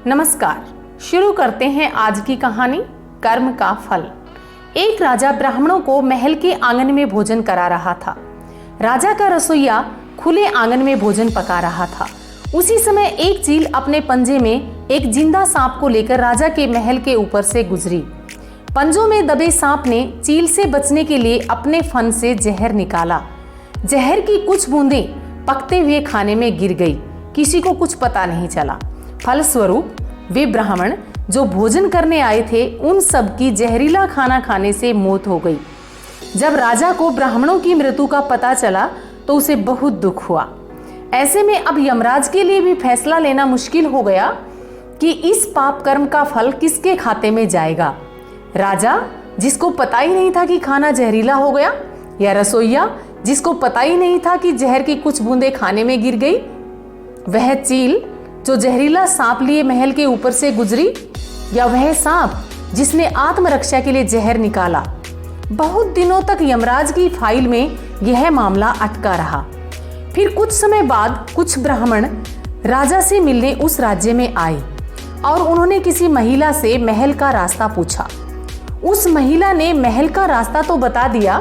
नमस्कार। शुरू करते हैं आज की कहानी कर्म का फल। एक राजा ब्राह्मणों को महल के आंगन में भोजन करा रहा था। राजा का रसोइया खुले आंगन में भोजन पका रहा था। उसी समय एक चील अपने पंजे में एक जिंदा सांप को लेकर राजा के महल के ऊपर से गुजरी। पंजों में दबे सांप ने चील से बचने के लिए अपने फन से जहर निकाला। जहर की कुछ बूंदें पकते हुए खाने में गिर गई। किसी को कुछ पता नहीं चला। फलस्वरूप वे ब्राह्मण जो भोजन करने आए थे उन सब की जहरीला खाना खाने से मौत हो गई। जब राजा को ब्राह्मणों की मृत्यु का पता चला तो उसे बहुत दुख हुआ। ऐसे में अब यमराज के लिए भी फैसला लेना मुश्किल हो गया कि इस पाप कर्म का फल किसके खाते में जाएगा। राजा जिसको पता ही नहीं था कि खाना जहरीला हो गया, या रसोइया जिसको पता ही नहीं था कि जहर की कुछ बूंदें खाने में गिर गई, वह चील जो जहरीला सांप लिए महल के ऊपर से गुजरी, या वह सांप जिसने आत्मरक्षा के लिए जहर निकाला। बहुत दिनों तक यमराज की फाइल में यह मामला अटका रहा। फिर कुछ समय बाद कुछ ब्राह्मण राजा से मिलने उस राज्य में आए और उन्होंने किसी महिला से महल का रास्ता पूछा। उस महिला ने महल का रास्ता तो बता दिया,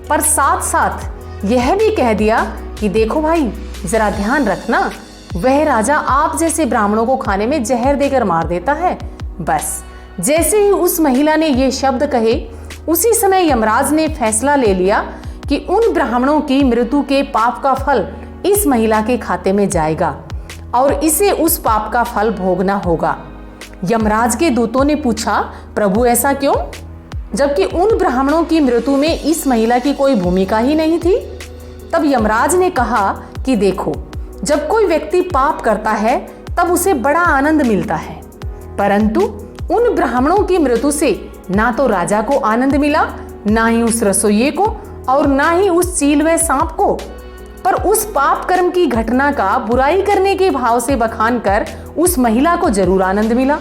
पर साथ साथ यह भी कह दिया कि देखो भाई, जरा ध्यान रखना, वह राजा आप जैसे ब्राह्मणों को खाने में जहर देकर मार देता है। बस जैसे ही उस महिला ने ये शब्द कहे, उसी समय यमराज ने फैसला ले लिया कि उन ब्राह्मणों की मृत्यु के पाप का फल इस महिला के खाते में जाएगा और इसे उस पाप का फल भोगना होगा। यमराज के दूतों ने पूछा, प्रभु ऐसा क्यों, जबकि उन ब्राह्मणों की मृत्यु में इस महिला की कोई भूमिका ही नहीं थी। तब यमराज ने कहा कि देखो, जब कोई व्यक्ति पाप करता है तब उसे बड़ा आनंद मिलता है, परंतु उन ब्राह्मणों की मृत्यु से ना तो राजा को आनंद मिला, ना ही उस रसोइये को, और ना ही उस चील व सांप को, पर उस पाप कर्म की घटना का बुराई करने के भाव से बखान कर उस महिला को जरूर आनंद मिला।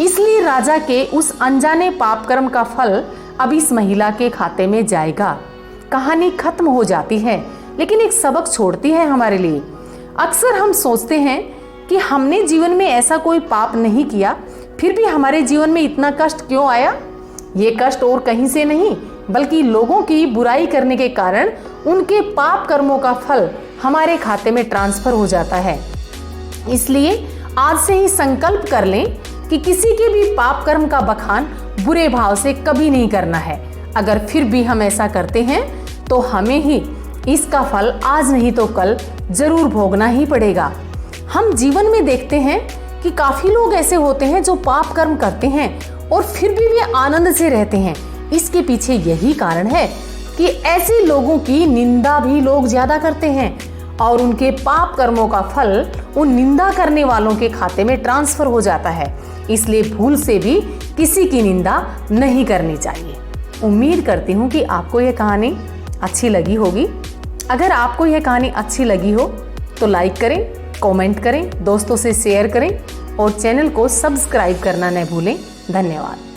इसलिए राजा के उस अनजाने पाप कर्म का फल अब इस महिला के खाते में जाएगा। कहानी खत्म हो जाती है, लेकिन एक सबक छोड़ती है हमारे लिए। अक्सर हम सोचते हैं कि हमने जीवन में ऐसा कोई पाप नहीं किया, फिर भी हमारे जीवन में इतना कष्ट क्यों आया। ये कष्ट और कहीं से नहीं, बल्कि लोगों की बुराई करने के कारण उनके पाप कर्मों का फल हमारे खाते में ट्रांसफर हो जाता है। इसलिए आज से ही संकल्प कर लें कि किसी के भी पाप कर्म का बखान बुरे भाव से कभी नहीं करना है। अगर फिर भी हम ऐसा करते हैं तो हमें ही इसका फल आज नहीं तो कल जरूर भोगना ही पड़ेगा। हम जीवन में देखते हैं कि काफी लोग ऐसे होते हैं जो पाप कर्म करते हैं और फिर भी वे आनंद से रहते हैं। इसके पीछे यही कारण है कि ऐसे लोगों की निंदा भी लोग ज्यादा करते हैं और उनके पाप कर्मों का फल उन निंदा करने वालों के खाते में ट्रांसफर हो जाता है। इसलिए भूल से भी किसी की निंदा नहीं करनी चाहिए। उम्मीद करती हूँ कि आपको यह कहानी अच्छी लगी होगी। अगर आपको यह कहानी अच्छी लगी हो तो लाइक करें, कमेंट करें, दोस्तों से शेयर करें और चैनल को सब्सक्राइब करना न भूलें। धन्यवाद।